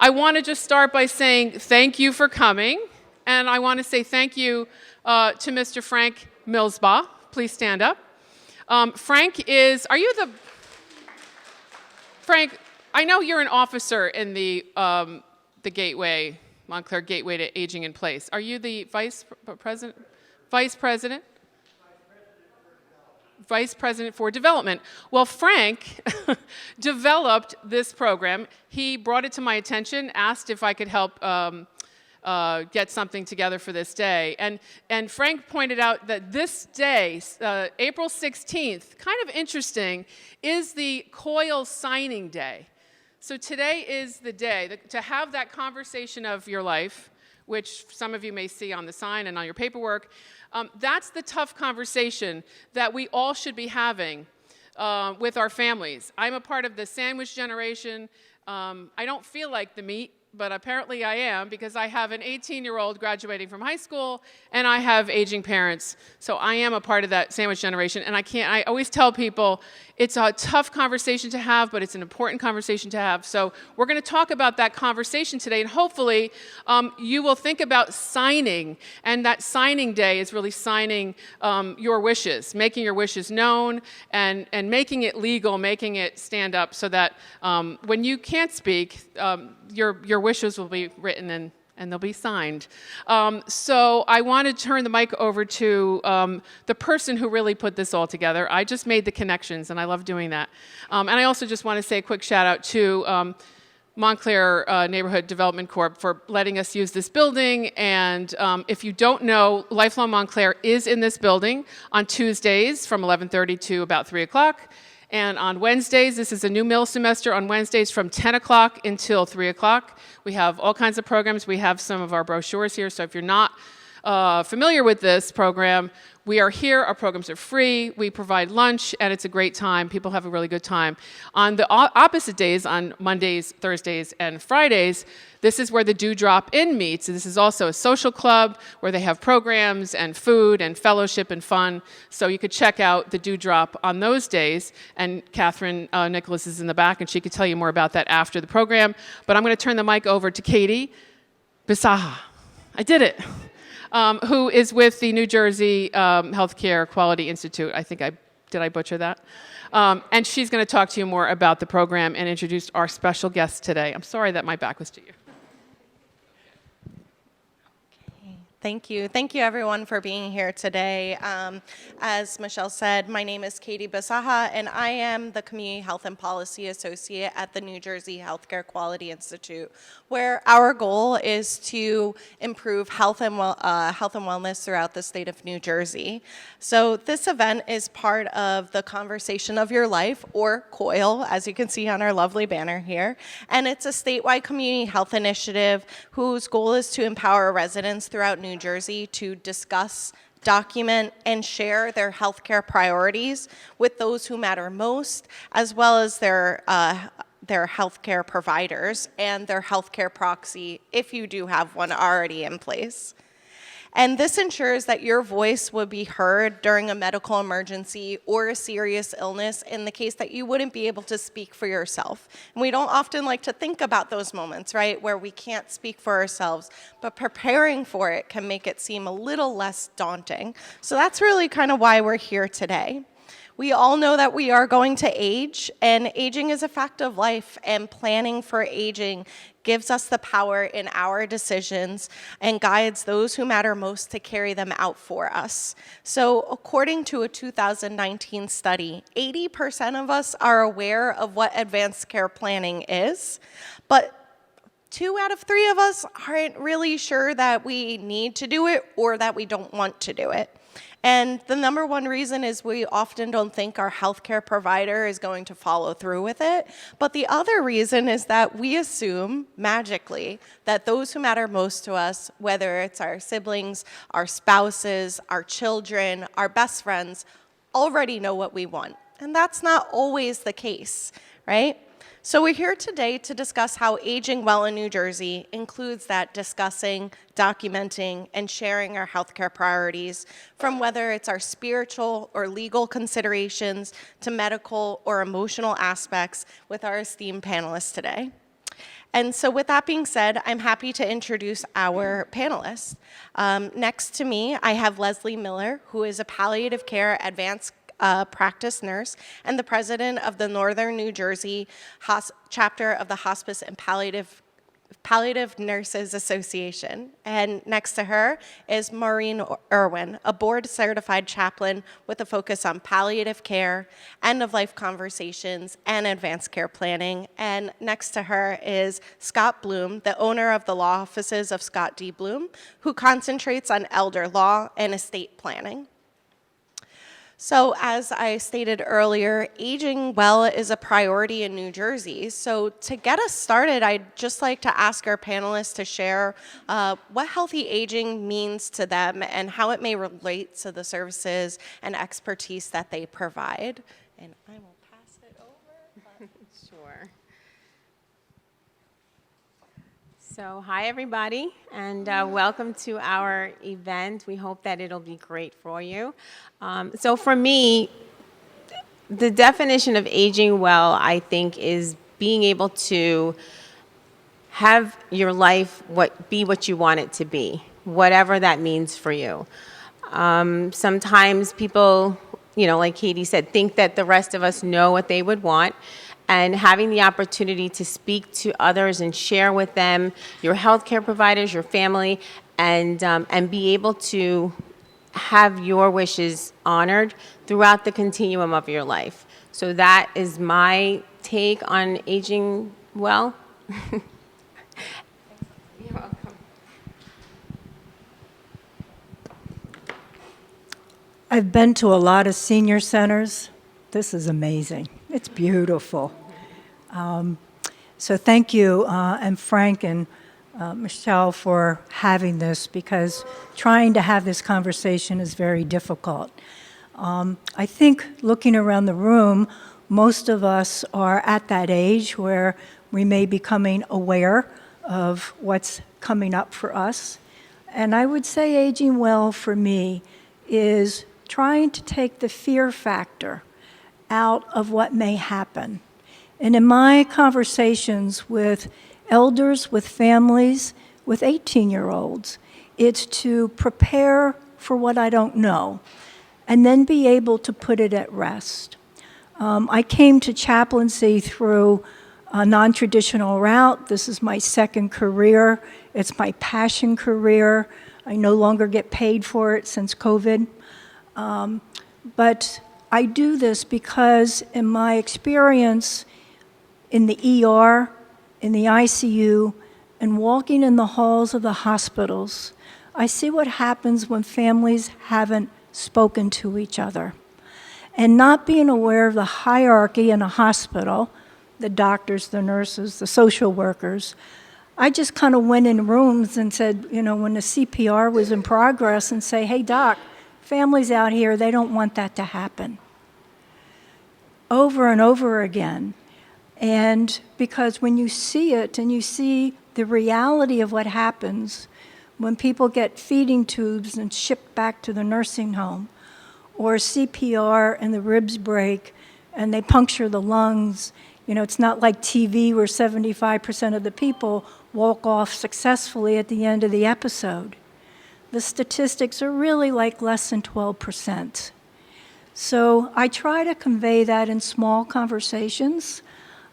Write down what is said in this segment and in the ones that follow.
I want to just start by saying thank you for coming, and I want to say thank you to Mr. Frank Millsbaugh. Please stand up. Frank is, Frank, I know you're an officer in the Gateway, Montclair Gateway to Aging in Place. Are you the vice president? Vice president? Vice President for Development. Well, Frank developed this program. He brought it to my attention, asked if I could help get something together for this day. And Frank pointed out that this day, April 16th, kind of interesting, is the COIL signing day. So today is the day to have that conversation of your life, which some of you may see on the sign and on your paperwork. That's the tough conversation that we all should be having with our families. I'm a part of the sandwich generation. I don't feel like the meat, but apparently I am, because I have an 18-year-old graduating from high school, and I have aging parents. So I am a part of that sandwich generation, and I always tell people it's a tough conversation to have, but it's an important conversation to have. So we're going to talk about that conversation today, and hopefully you will think about signing, and that signing day is really signing your wishes, making your wishes known, and making it legal, making it stand up, so that when you can't speak, your wishes will be written and they'll be signed. So I want to turn the mic over to the person who really put this all together. I just made the connections, and I love doing that. And I also just want to say a quick shout out to Montclair Neighborhood Development Corp for letting us use this building. And if you don't know, Lifelong Montclair is in this building on Tuesdays from 11:30 to about 3 o'clock. And on Wednesdays, this is a new middle semester, on Wednesdays from 10 o'clock until 3 o'clock. We have all kinds of programs. We have some of our brochures here, so if you're not familiar with this program, we are here. Our programs are free. We provide lunch, and it's a great time. People have a really good time. On the opposite days, on Mondays, Thursdays, and Fridays, this is where the Dewdrop Inn meets. This is also a social club where they have programs and food and fellowship and fun. So you could check out the Dewdrop on those days. And Catherine Nicholas is in the back, and she could tell you more about that after the program. But I'm going to turn the mic over to Katie Bisaha. I did it. Who is with the New Jersey Healthcare Quality Institute. Did I butcher that? And she's going to talk to you more about the program and introduce our special guest today. I'm sorry that my back was to you. Thank you. Thank you, everyone, for being here today. As Michelle said, my name is Katie Bisaha, and I am the Community Health and Policy Associate at the New Jersey Healthcare Quality Institute, where our goal is to improve health and wellness throughout the state of New Jersey. So this event is part of the Conversation of Your Life, or COIL, as you can see on our lovely banner here. And it's a statewide community health initiative whose goal is to empower residents throughout New Jersey to discuss, document, and share their healthcare priorities with those who matter most, as well as their healthcare providers and their healthcare proxy, if you do have one already in place. And this ensures that your voice would be heard during a medical emergency or a serious illness in the case that you wouldn't be able to speak for yourself. And we don't often like to think about those moments, right, where we can't speak for ourselves, but preparing for it can make it seem a little less daunting. So that's really kind of why we're here today. We all know that we are going to age, and aging is a fact of life, and planning for aging gives us the power in our decisions and guides those who matter most to carry them out for us. So according to a 2019 study, 80% of us are aware of what advanced care planning is, but 2 out of 3 of us aren't really sure that we need to do it or that we don't want to do it. And the number one reason is we often don't think our healthcare provider is going to follow through with it. But the other reason is that we assume, magically, that those who matter most to us, whether it's our siblings, our spouses, our children, our best friends, already know what we want. And that's not always the case, right? So we're here today to discuss how aging well in New Jersey includes that discussing, documenting, and sharing our healthcare priorities, from whether it's our spiritual or legal considerations to medical or emotional aspects, with our esteemed panelists today. And so with that being said, I'm happy to introduce our panelists. Next to me, I have Leslie Miller, who is a palliative care advanced practice nurse and the president of the Northern New Jersey chapter of the Hospice and Palliative Nurses Association. And next to her is Maureen Irwin, a board-certified chaplain with a focus on palliative care, end-of-life conversations, and advanced care planning. And next to her is Scott Bloom, the owner of the law offices of Scott D. Bloom, who concentrates on elder law and estate planning. So as I stated earlier, aging well is a priority in New Jersey. So to get us started, I'd just like to ask our panelists to share what healthy aging means to them and how it may relate to the services and expertise that they provide. And I will pass it over. Sure. So hi, everybody, and welcome to our event. We hope that it'll be great for you. So for me, the definition of aging well, I think, is being able to have your life be what you want it to be, whatever that means for you. Sometimes people, like Katie said, think that the rest of us know what they would want. And having the opportunity to speak to others and share with them your healthcare providers, your family, and be able to have your wishes honored throughout the continuum of your life. So that is my take on aging well. You're welcome. I've been to a lot of senior centers. This is amazing. It's beautiful. So thank you, and Frank and Michelle, for having this, because trying to have this conversation is very difficult. I think looking around the room, most of us are at that age where we may be becoming aware of what's coming up for us. And I would say aging well for me is trying to take the fear factor out of what may happen. And in my conversations with elders, with families, with 18-year-olds, it's to prepare for what I don't know and then be able to put it at rest. I came to chaplaincy through a non-traditional route. This is my second career. It's my passion career. I no longer get paid for it since COVID. But I do this because in my experience in the ER, in the ICU, and walking in the halls of the hospitals, I see what happens when families haven't spoken to each other. And not being aware of the hierarchy in a hospital, the doctors, the nurses, the social workers, I just kind of went in rooms and said, when the CPR was in progress, and say, hey, doc, families out here, they don't want that to happen. Over and over again. And because when you see it and you see the reality of what happens when people get feeding tubes and shipped back to the nursing home, or CPR and the ribs break and they puncture the lungs, it's not like TV where 75% of the people walk off successfully at the end of the episode. The statistics are really like less than 12%. So I try to convey that in small conversations.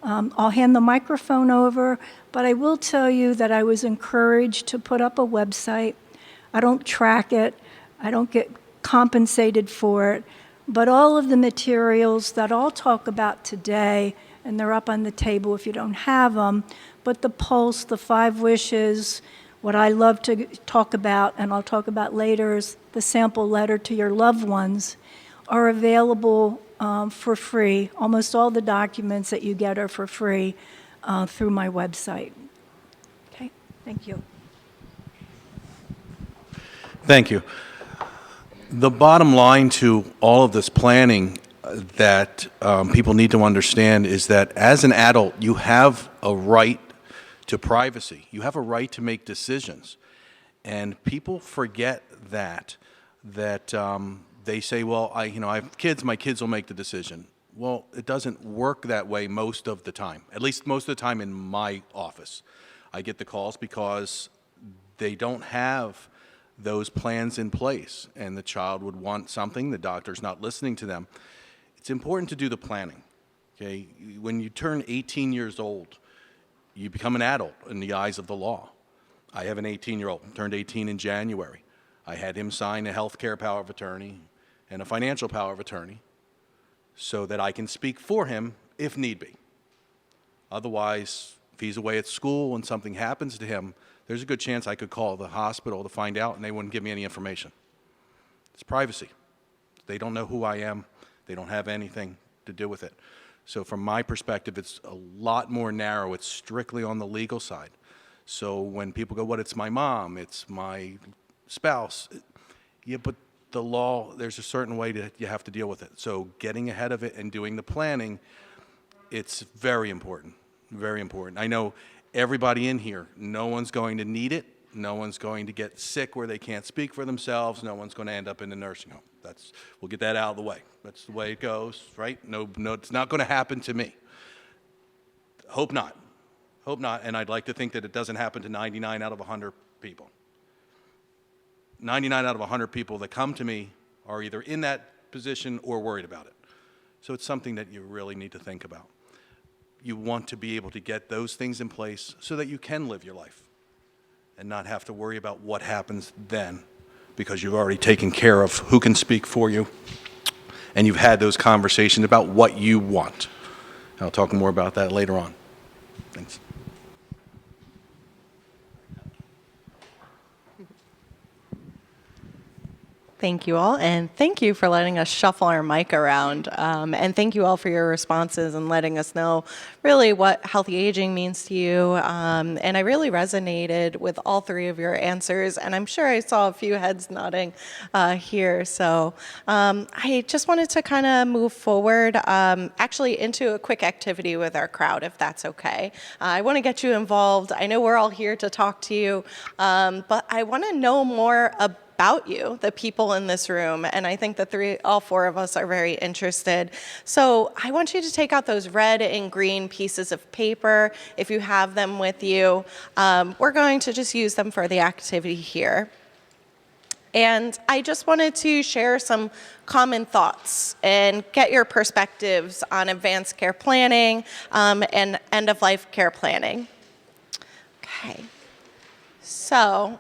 I'll hand the microphone over, but I will tell you that I was encouraged to put up a website. I don't track it. I don't get compensated for it. But all of the materials that I'll talk about today, and they're up on the table if you don't have them, but the Pulse, the 5 Wishes, what I love to talk about, and I'll talk about later, is the sample letter to your loved ones, are available for free. Almost all the documents that you get are for free through my website. Okay, thank you. Thank you. The bottom line to all of this planning that people need to understand is that as an adult, you have a right to privacy. You have a right to make decisions. And people forget that they say, well, I have kids, my kids will make the decision. Well, it doesn't work that way most of the time, at least most of the time in my office. I get the calls because they don't have those plans in place, and the child would want something, the doctor's not listening to them. It's important to do the planning, okay? When you turn 18 years old, you become an adult in the eyes of the law. I have an 18-year-old, turned 18 in January. I had him sign a health care power of attorney and a financial power of attorney so that I can speak for him if need be. Otherwise, if he's away at school and something happens to him, there's a good chance I could call the hospital to find out and they wouldn't give me any information. It's privacy. They don't know who I am. They don't have anything to do with it. So from my perspective, it's a lot more narrow. It's strictly on the legal side. So when people go, "What? It's my mom, it's my spouse." Yeah, but the law, there's a certain way that you have to deal with it. So getting ahead of it and doing the planning, it's very important, very important. I know everybody in here, no one's going to need it. No one's going to get sick where they can't speak for themselves. No one's going to end up in a nursing home. We'll get that out of the way. That's the way it goes, right? No, it's not going to happen to me. Hope not. Hope not, and I'd like to think that it doesn't happen to 99 out of 100 people. 99 out of 100 people that come to me are either in that position or worried about it. So it's something that you really need to think about. You want to be able to get those things in place so that you can live your life and not have to worry about what happens then, because you've already taken care of who can speak for you and you've had those conversations about what you want. I'll talk more about that later on. Thanks. Thank you all, and thank you for letting us shuffle our mic around. And thank you all for your responses and letting us know really what healthy aging means to you. And I really resonated with all three of your answers, and I'm sure I saw a few heads nodding here. So I just wanted to kind of move forward actually into a quick activity with our crowd, if that's okay. I want to get you involved. I know we're all here to talk to you, but I want to know more about you, the people in this room, and I think all four of us are very interested. So I want you to take out those red and green pieces of paper if you have them with you. We're going to just use them for the activity here. And I just wanted to share some common thoughts and get your perspectives on advanced care planning and end-of-life care planning. Okay, so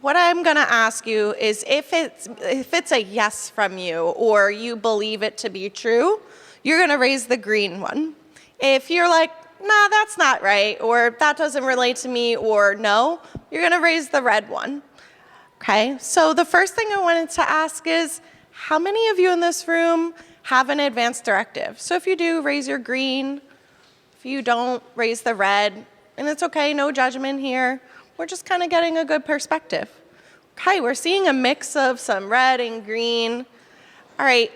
what I'm going to ask you is if it's a yes from you or you believe it to be true, you're going to raise the green one. If you're like, nah, that's not right, or that doesn't relate to me, or no, you're going to raise the red one. Okay, so the first thing I wanted to ask is, how many of you in this room have an advance directive? So if you do, raise your green. If you don't, raise the red. And it's okay, no judgment here. We're just kind of getting a good perspective. Okay, we're seeing a mix of some red and green. All right,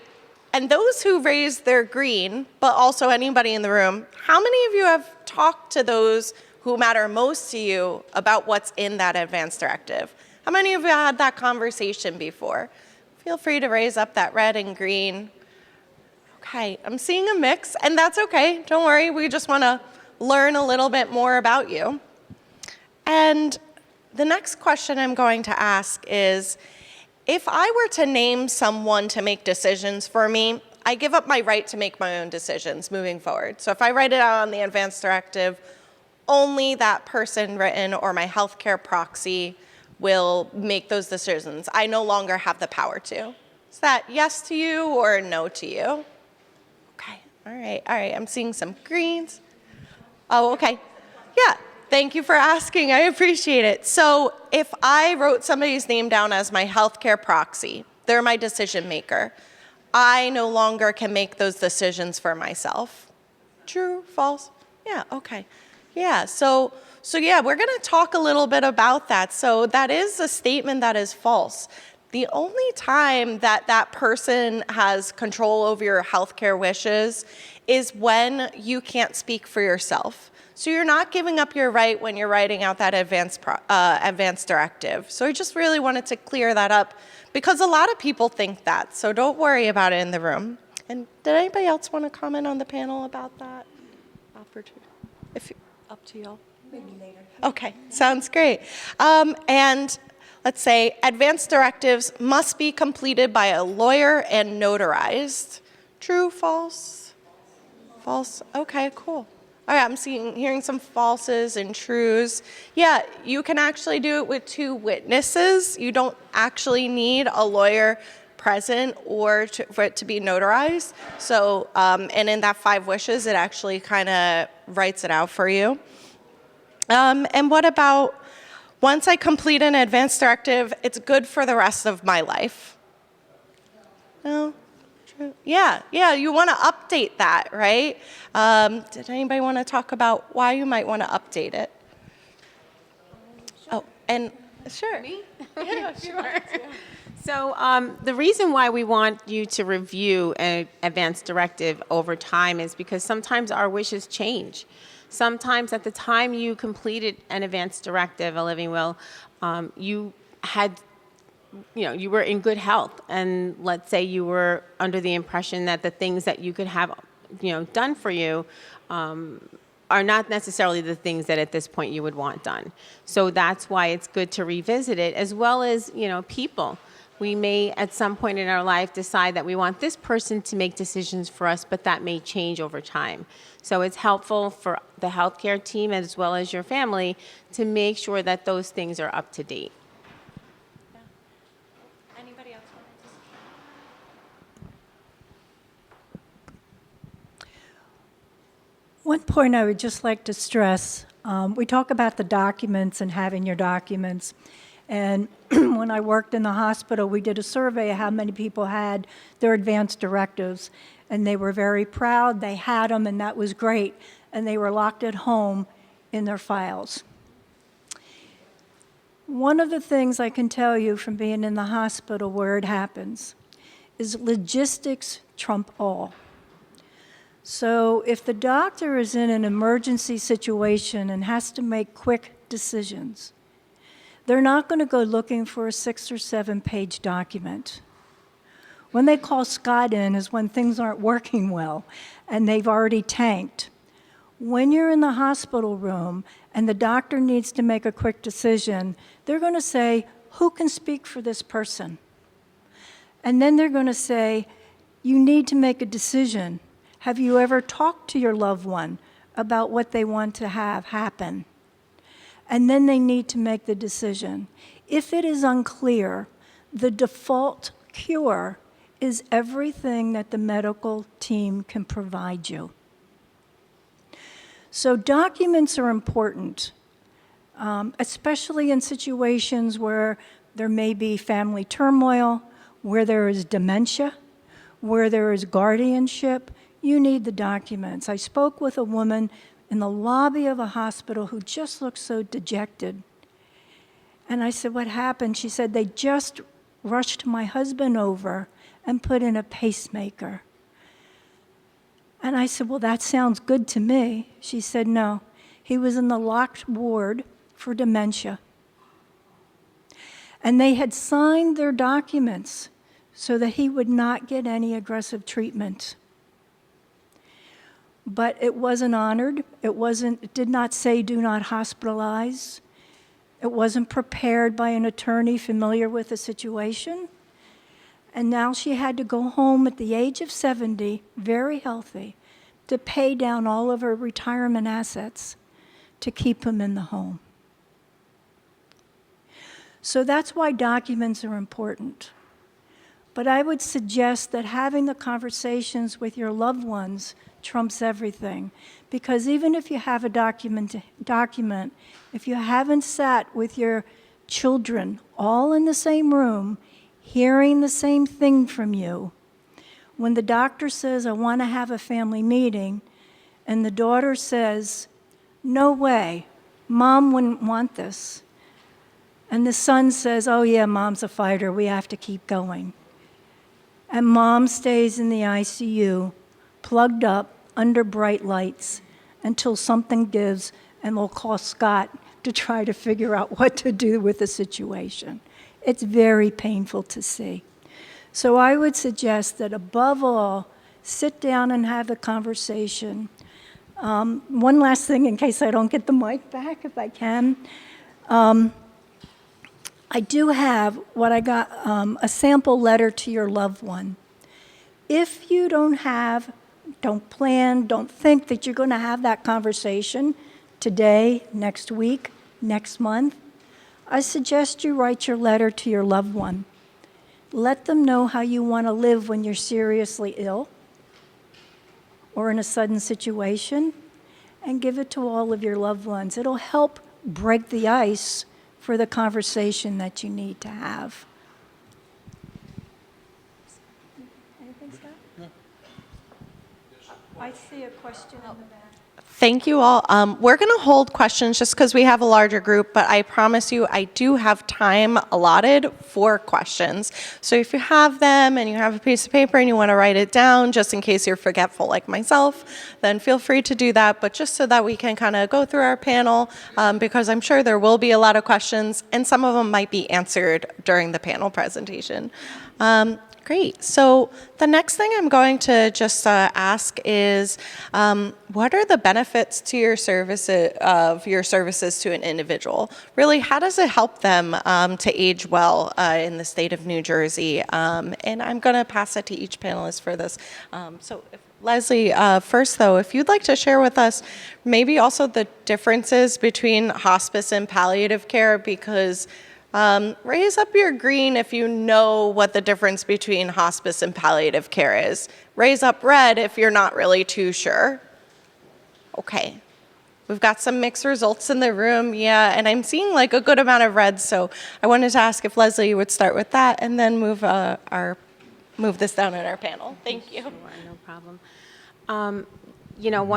and those who raised their green, but also anybody in the room, how many of you have talked to those who matter most to you about what's in that advance directive? How many of you had that conversation before? Feel free to raise up that red and green. Okay, I'm seeing a mix, and that's okay. Don't worry, we just want to learn a little bit more about you. And the next question I'm going to ask is, if I were to name someone to make decisions for me, I give up my right to make my own decisions moving forward. So if I write it out on the advance directive, only that person written or my healthcare proxy will make those decisions. I no longer have the power to. Is that yes to you or no to you? Okay, all right, I'm seeing some greens. Oh, okay, yeah. Thank you for asking. I appreciate it. So if I wrote somebody's name down as my healthcare proxy, they're my decision maker, I no longer can make those decisions for myself. True, false? Yeah, okay. Yeah, so yeah, we're going to talk a little bit about that. So that is a statement that is false. The only time that that person has control over your healthcare wishes is when you can't speak for yourself. So you're not giving up your right when you're writing out that advance directive. So I just really wanted to clear that up because a lot of people think that, so don't worry about it in the room. And did anybody else want to comment on the panel about that opportunity? Up to y'all. Maybe later. Okay, sounds great. And let's say advance directives must be completed by a lawyer and notarized. True, false? False. Okay, cool. All right, I'm hearing some falses and trues. Yeah, you can actually do it with 2 witnesses. You don't actually need a lawyer present or for it to be notarized. So, and in that 5 wishes, it actually kind of writes it out for you. And what about once I complete an advance directive, it's good for the rest of my life? No? True. Yeah, you want to update that, right? Did anybody want to talk about why you might want to update it? Oh, and sure. Me? Yeah, Sure. So the reason why we want you to review an advance directive over time is because sometimes our wishes change. Sometimes at the time you completed an advance directive, a living will, you were in good health, and let's say you were under the impression that the things that you could have, done for you are not necessarily the things that at this point you would want done. So that's why it's good to revisit it, as well as, people. We may, at some point in our life, decide that we want this person to make decisions for us, but that may change over time. So it's helpful for the healthcare team as well as your family to make sure that those things are up to date. Anybody else want One point I would just like to stress, we talk about the documents and having your documents. And when I worked in the hospital, we did a survey of how many people had their advance directives. And they were very proud. They had them, and that was great. And they were locked at home in their files. One of the things I can tell you from being in the hospital where it happens is logistics trump all. So if the doctor is in an emergency situation and has to make quick decisions, they're not going to go looking for a 6 or 7 page document. When they call Scott in is when things aren't working well and they've already tanked. When you're in the hospital room and the doctor needs to make a quick decision, they're going to say, who can speak for this person? And then they're going to say, you need to make a decision. Have you ever talked to your loved one about what they want to have happen? And then they need to make the decision. If it is unclear, the default cure is everything that the medical team can provide you. So documents are important, especially in situations where there may be family turmoil, where there is dementia, where there is guardianship. You need the documents. I spoke with a woman in the lobby of a hospital who just looked so dejected. And I said, what happened? She said, they just rushed my husband over and put in a pacemaker. And I said, well, that sounds good to me. She said, no, he was in the locked ward for dementia. And they had signed their documents so that he would not get any aggressive treatment. But it wasn't honored. It did not say do not hospitalize. It wasn't prepared by an attorney familiar with the situation. And now she had to go home at the age of 70, very healthy, to pay down all of her retirement assets to keep him in the home. So that's why documents are important. But I would suggest that having the conversations with your loved ones trumps everything. Because even if you have a document, if you haven't sat with your children all in the same room, hearing the same thing from you, when the doctor says, I want to have a family meeting, and the daughter says, no way, Mom wouldn't want this. And the son says, oh yeah, Mom's a fighter, we have to keep going. And Mom stays in the ICU, plugged up under bright lights until something gives, and we'll call Scott to try to figure out what to do with the situation. It's very painful to see. So I would suggest that above all, sit down and have a conversation. One last thing, in case I don't get the mic back, if I can. I do have what I got, a sample letter to your loved one. If you don't plan, don't think that you're going to have that conversation today, next week, next month, I suggest you write your letter to your loved one. Let them know how you want to live when you're seriously ill or in a sudden situation, and give it to all of your loved ones. It'll help break the ice for the conversation that you need to have. Anything, Scott? I see a question in the back. Thank you all. We're going to hold questions just because we have a larger group, but I promise you I do have time allotted for questions. So if you have them and you have a piece of paper and you want to write it down, just in case you're forgetful like myself, then feel free to do that. But just so that we can kind of go through our panel, because I'm sure there will be a lot of questions and some of them might be answered during the panel presentation. Great. So the next thing I'm going to just ask is, what are the benefits to your services to an individual? Really, how does it help them to age well in the state of New Jersey? And I'm going to pass it to each panelist for this. Leslie, first though, if you'd like to share with us maybe also the differences between hospice and palliative care, because raise up your green if you know what the difference between hospice and palliative care is. Raise up red if you're not really too sure. Okay. We've got some mixed results in the room, yeah, and I'm seeing like a good amount of red, so I wanted to ask if Leslie would start with that and then move this down in our panel. Thank you. Sure, no problem. One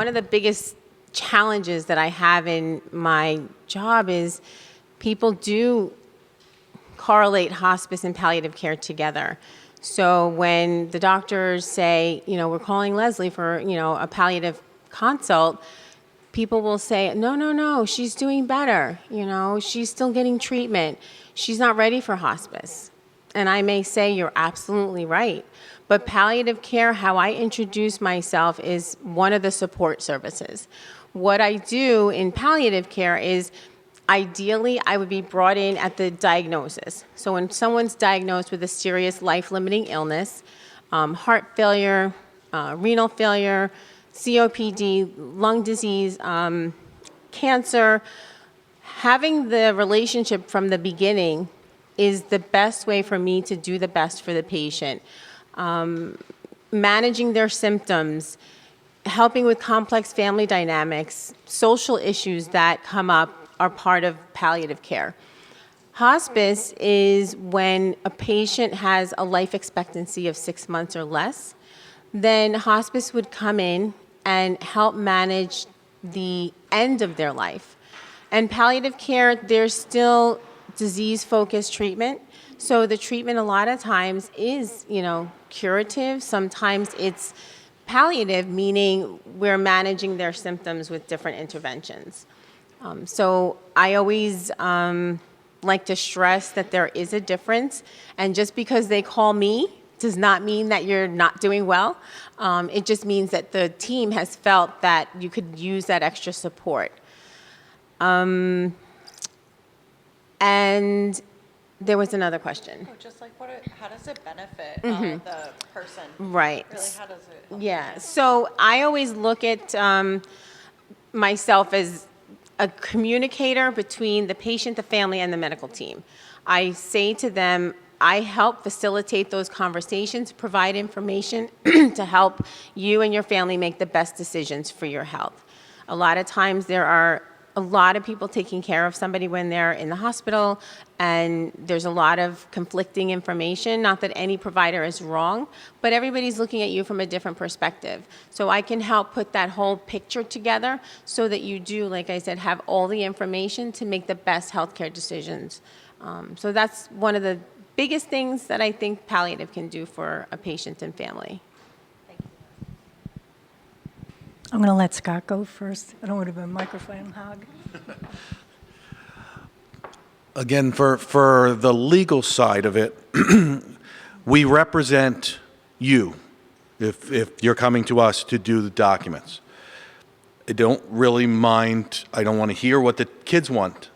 of the biggest challenges that I have in my job is people do correlate hospice and palliative care together. So when the doctors say, we're calling Leslie for, a palliative consult, people will say, no, she's doing better. She's still getting treatment. She's not ready for hospice. And I may say, you're absolutely right. But palliative care, how I introduce myself, is one of the support services. What I do in palliative care is, ideally, I would be brought in at the diagnosis. So when someone's diagnosed with a serious life-limiting illness, heart failure, renal failure, COPD, lung disease, cancer, having the relationship from the beginning is the best way for me to do the best for the patient. Managing their symptoms, helping with complex family dynamics, social issues that come up are part of palliative care. Hospice is when a patient has a life expectancy of 6 months or less. Then hospice would come in and help manage the end of their life. And palliative care, there's still disease-focused treatment. So the treatment a lot of times is, curative. Sometimes it's palliative, meaning we're managing their symptoms with different interventions. So I always like to stress that there is a difference, and just because they call me does not mean that you're not doing well. It just means that the team has felt that you could use that extra support. And there was another question. Just like how does it benefit the person? Right. Really, how does it help? Yeah. So I always look at myself as a communicator between the patient, the family, and the medical team. I say to them, I help facilitate those conversations, provide information to help you and your family make the best decisions for your health. A lot of times there are a lot of people taking care of somebody when they're in the hospital, and there's a lot of conflicting information. Not that any provider is wrong, but everybody's looking at you from a different perspective. So I can help put that whole picture together so that you do, like I said, have all the information to make the best healthcare decisions. So that's one of the biggest things that I think palliative can do for a patient and family. I'm going to let Scott go first. I don't want to be a microphone hog. Again, for the legal side of it, we represent you if you're coming to us to do the documents. I don't really mind. I don't want to hear what the kids want.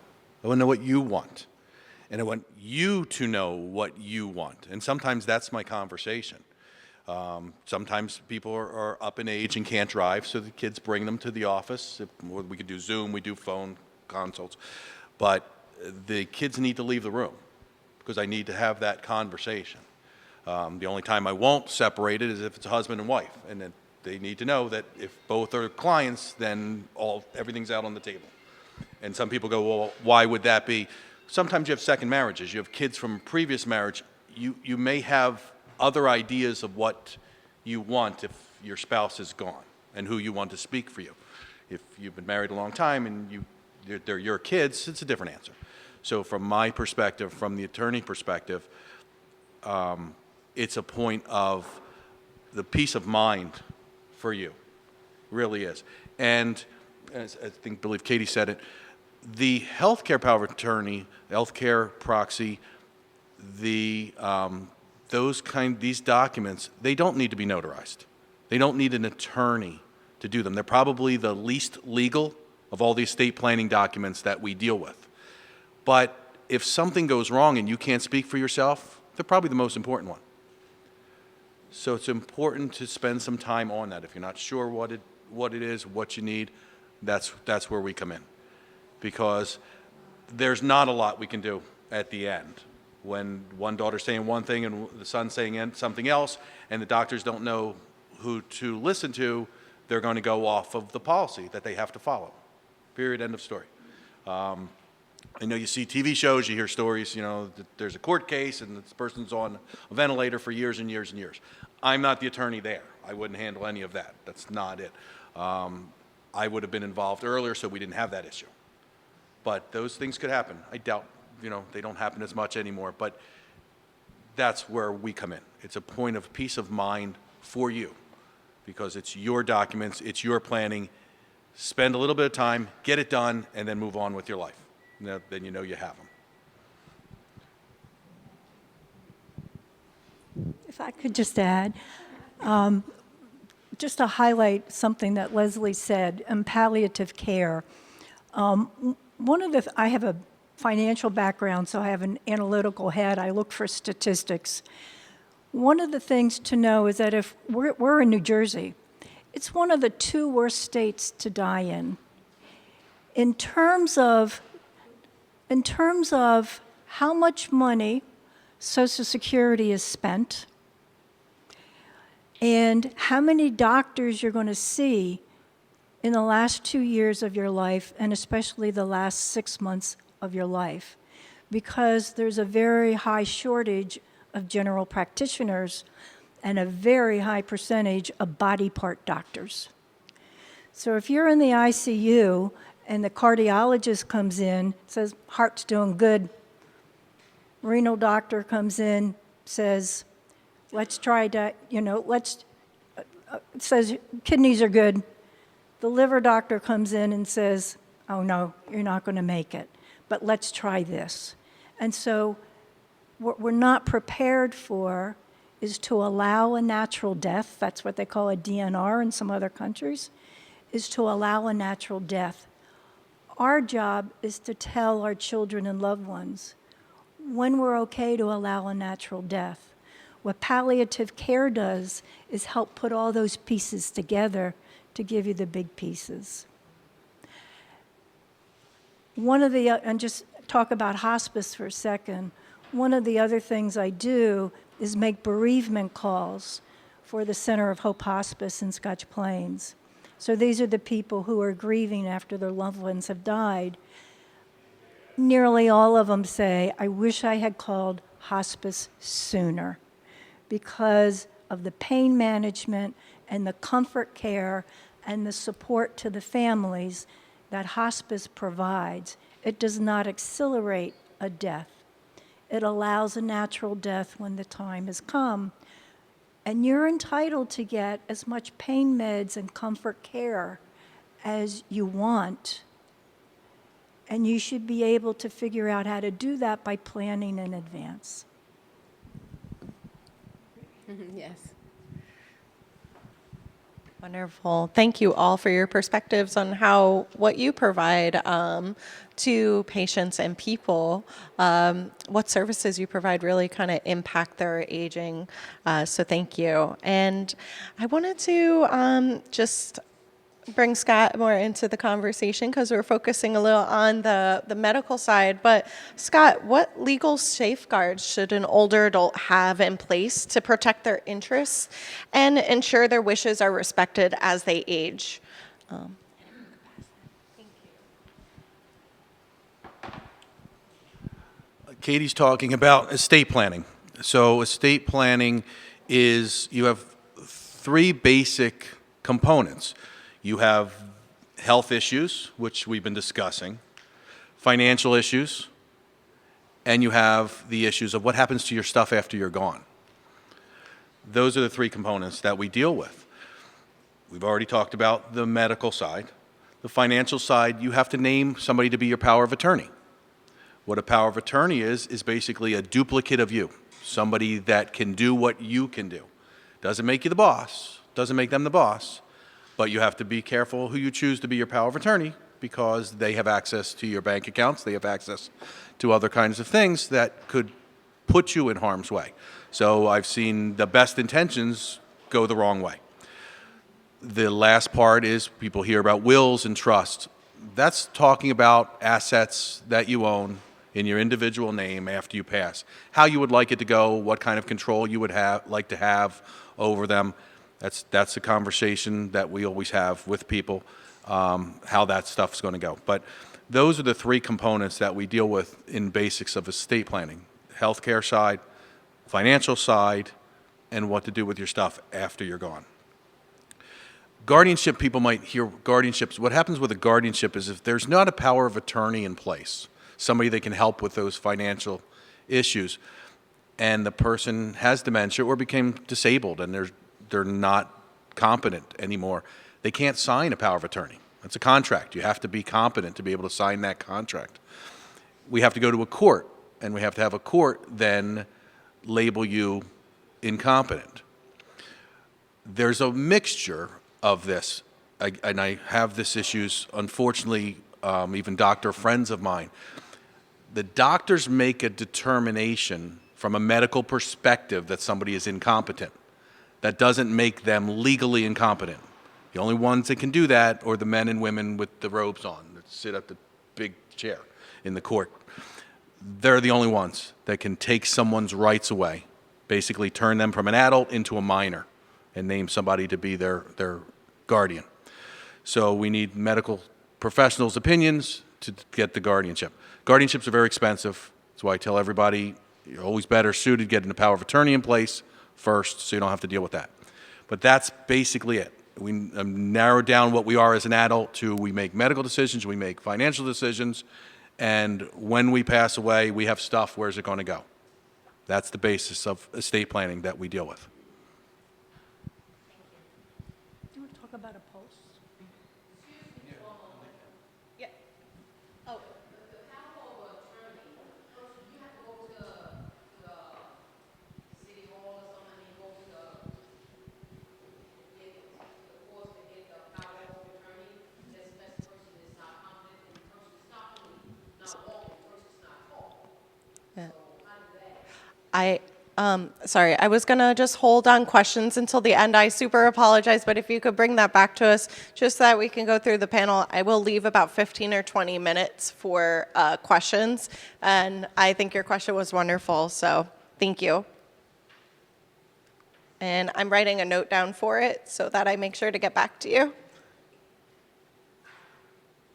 I want to know what you want. And I want you to know what you want. And sometimes that's my conversation. Sometimes people are up in age and can't drive, so the kids bring them to the office. We could do Zoom, we do phone consults. But the kids need to leave the room because I need to have that conversation. The only time I won't separate it is if it's a husband and wife. And then they need to know that if both are clients, then everything's out on the table. And some people go, well, why would that be? Sometimes you have second marriages. You have kids from a previous marriage. You may have other ideas of what you want if your spouse is gone and who you want to speak for you. If you've been married a long time and they're your kids, it's a different answer. So from my perspective, from the attorney perspective, it's a point of the peace of mind for you, really is. And as I believe Katie said it, the healthcare power of attorney, healthcare proxy, these documents, they don't need to be notarized. They don't need an attorney to do them. They're probably the least legal of all the estate planning documents that we deal with. But if something goes wrong and you can't speak for yourself, they're probably the most important one. So it's important to spend some time on that. If you're not sure what it is, what you need, that's where we come in. Because there's not a lot we can do at the end. When one daughter's saying one thing and the son's saying something else, and the doctors don't know who to listen to, they're going to go off of the policy that they have to follow. Period, end of story. I know you see TV shows, you hear stories, that there's a court case and this person's on a ventilator for years and years and years. I'm not the attorney there. I wouldn't handle any of that. That's not it. I would have been involved earlier, so we didn't have that issue. But those things could happen. I doubt, they don't happen as much anymore, but that's where we come in. It's a point of peace of mind for you because it's your documents, it's your planning. Spend a little bit of time, get it done, and then move on with your life. Then you know you have them. If I could just add, just to highlight something that Leslie said, palliative care. I have a financial background, so I have an analytical head. I look for statistics. One of the things to know is that if we're in New Jersey, it's one of the 2 worst states to die in. In terms of how much money Social Security is spent and how many doctors you're going to see in the last 2 years of your life, and especially the last 6 months of your life, because there's a very high shortage of general practitioners and a very high percentage of body part doctors. So if you're in the ICU and the cardiologist comes in, says, heart's doing good, renal doctor comes in, says, let's try that, says kidneys are good. The liver doctor comes in and says, oh no, you're not going to make it, but let's try this. And so what we're not prepared for is to allow a natural death. That's what they call a DNR in some other countries, is to allow a natural death. Our job is to tell our children and loved ones when we're okay to allow a natural death. What palliative care does is help put all those pieces together to give you the big pieces. And just talk about hospice for a second. One of the other things I do is make bereavement calls for the Center of Hope Hospice in Scotch Plains. So these are the people who are grieving after their loved ones have died. Nearly all of them say, I wish I had called hospice sooner because of the pain management and the comfort care and the support to the families that hospice provides. It does not accelerate a death. It allows a natural death when the time has come. And you're entitled to get as much pain meds and comfort care as you want. And you should be able to figure out how to do that by planning in advance. Yes. Wonderful. Thank you all for your perspectives on how what you provide to patients and people, what services you provide really kind of impact their aging. So thank you. And I wanted to just bring Scott more into the conversation because we're focusing a little on the medical side. But Scott, what legal safeguards should an older adult have in place to protect their interests and ensure their wishes are respected as they age? Katie's talking about estate planning. So estate planning is, you have three basic components. You have health issues, which we've been discussing, financial issues, and you have the issues of what happens to your stuff after you're gone. Those are the three components that we deal with. We've already talked about the medical side. The financial side, you have to name somebody to be your power of attorney. What a power of attorney is basically a duplicate of you, somebody that can do what you can do. Doesn't make you the boss, doesn't make them the boss, but you have to be careful who you choose to be your power of attorney because they have access to your bank accounts, they have access to other kinds of things that could put you in harm's way. So I've seen the best intentions go the wrong way. The last part is people hear about wills and trusts. That's talking about assets that you own in your individual name after you pass. How you would like it to go, what kind of control you would like to have over them. That's a conversation that we always have with people, how that stuff's going to go. But those are the three components that we deal with in basics of estate planning. Healthcare side, financial side, and what to do with your stuff after you're gone. Guardianship, people might hear guardianships. What happens with a guardianship is if there's not a power of attorney in place, somebody that can help with those financial issues, and the person has dementia or became disabled and they're not competent anymore, they can't sign a power of attorney. It's a contract. You have to be competent to be able to sign that contract. We have to go to a court, and we have to have a court then label you incompetent. There's a mixture of this, and I have this issues, unfortunately, even doctor friends of mine. The doctors make a determination from a medical perspective that somebody is incompetent. That doesn't make them legally incompetent. The only ones that can do that are the men and women with the robes on that sit at the big chair in the court. They're the only ones that can take someone's rights away, basically turn them from an adult into a minor and name somebody to be their guardian. So we need medical professionals' opinions to get the guardianship. Guardianships are very expensive. That's why I tell everybody you're always better suited getting the power of attorney in place first so you don't have to deal with that. But that's basically it. We narrowed down what we are as an adult to we make medical decisions, we make financial decisions, and when we pass away, we have stuff, where's it going to go? That's the basis of estate planning that we deal with. Do you want to talk about a pulse? Sorry, I was gonna just hold on questions until the end. I super apologize, but if you could bring that back to us, just so that we can go through the panel. I will leave about 15 or 20 minutes for questions, and I think your question was wonderful, so thank you. And I'm writing a note down for it so that I make sure to get back to you.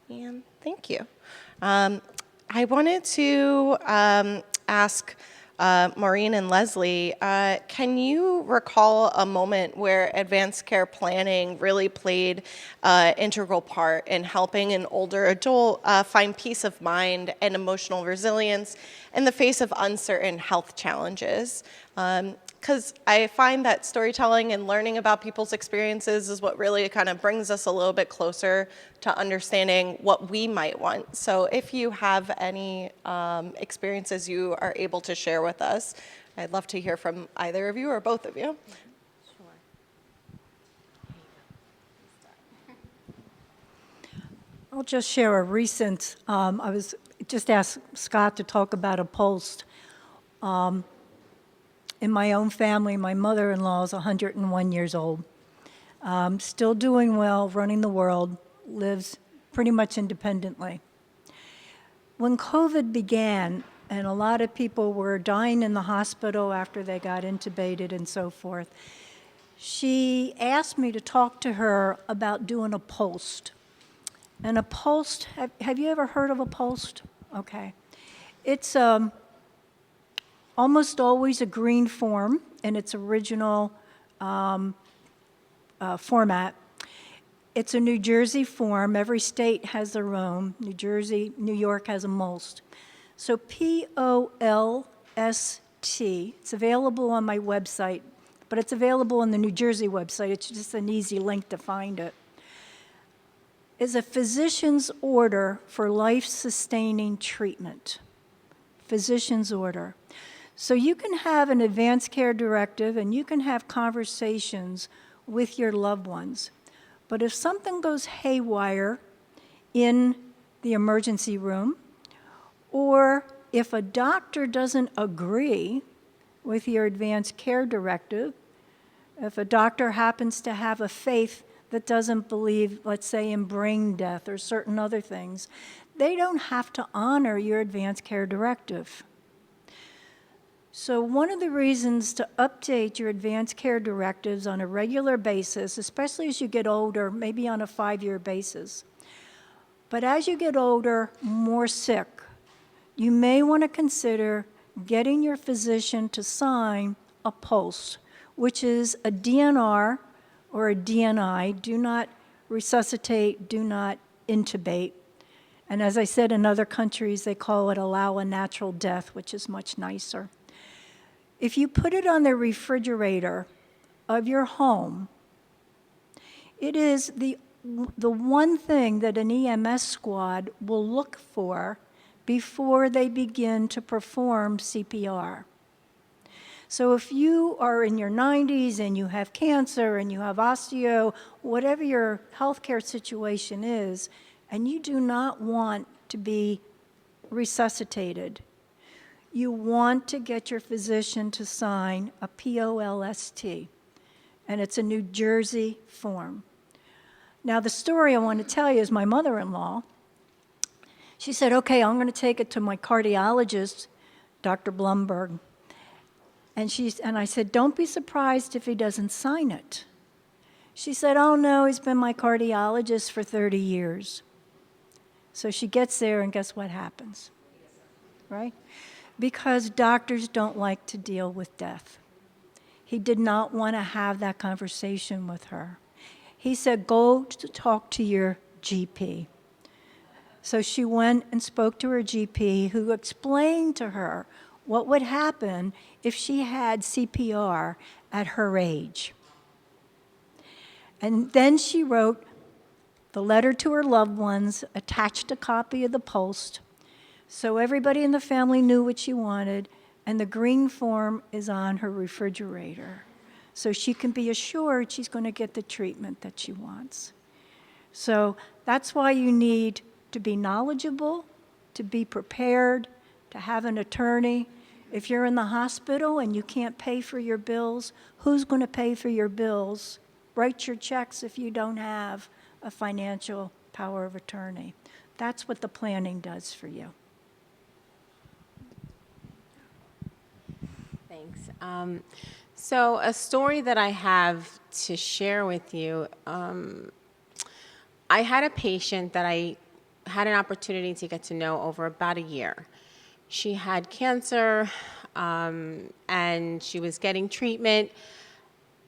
And thank you. I wanted to ask Maureen and Leslie, can you recall a moment where advanced care planning really played an integral part in helping an older adult find peace of mind and emotional resilience in the face of uncertain health challenges? Because I find that storytelling and learning about people's experiences is what really kind of brings us a little bit closer to understanding what we might want. So if you have any experiences you are able to share with us, I'd love to hear from either of you or both of you. I'll just share a recent, I was just asked Scott to talk about a post. In my own family, my mother-in-law is 101 years old. Still doing well, running the world, lives pretty much independently. When COVID began, and a lot of people were dying in the hospital after they got intubated and so forth, she asked me to talk to her about doing a post. And a post, have you ever heard of a post? Okay. It's almost always a green form in its original format. It's a New Jersey form. Every state has their own. New Jersey, New York has a most. So POLST, it's available on my website, but it's available on the New Jersey website. It's just an easy link to find it. Is a physician's order for life-sustaining treatment. Physician's order. So you can have an advanced care directive and you can have conversations with your loved ones. But if something goes haywire in the emergency room, or if a doctor doesn't agree with your advanced care directive, if a doctor happens to have a faith that doesn't believe, let's say, in brain death or certain other things, they don't have to honor your advanced care directive. So one of the reasons to update your advanced care directives on a regular basis, especially as you get older, maybe on a 5-year basis, but as you get older, more sick, you may want to consider getting your physician to sign a POLST, which is a DNR or a DNI, do not resuscitate, do not intubate. And as I said, in other countries, they call it allow a natural death, which is much nicer. If you put it on the refrigerator of your home, it is the one thing that an EMS squad will look for before they begin to perform CPR. So if you are in your 90s and you have cancer and you have osteo, whatever your healthcare situation is, and you do not want to be resuscitated, you want to get your physician to sign a POLST, and it's a New Jersey form. Now, the story I want to tell you is my mother-in-law. She said, okay, I'm going to take it to my cardiologist, Dr. Blumberg. And I said, don't be surprised if he doesn't sign it. She said, oh no, he's been my cardiologist for 30 years. So she gets there, and guess what happens? Right? Because doctors don't like to deal with death. He did not want to have that conversation with her. He said, go to talk to your GP. So she went and spoke to her GP, who explained to her what would happen if she had CPR at her age. And then she wrote the letter to her loved ones, attached a copy of the POLST, so everybody in the family knew what she wanted, and the green form is on her refrigerator. So she can be assured she's going to get the treatment that she wants. So that's why you need to be knowledgeable, to be prepared, to have an attorney. If you're in the hospital and you can't pay for your bills, who's going to pay for your bills? Write your checks if you don't have a financial power of attorney. That's what the planning does for you. Thanks. So a story that I have to share with you, I had a patient that I had an opportunity to get to know over about a year. She had cancer, and she was getting treatment,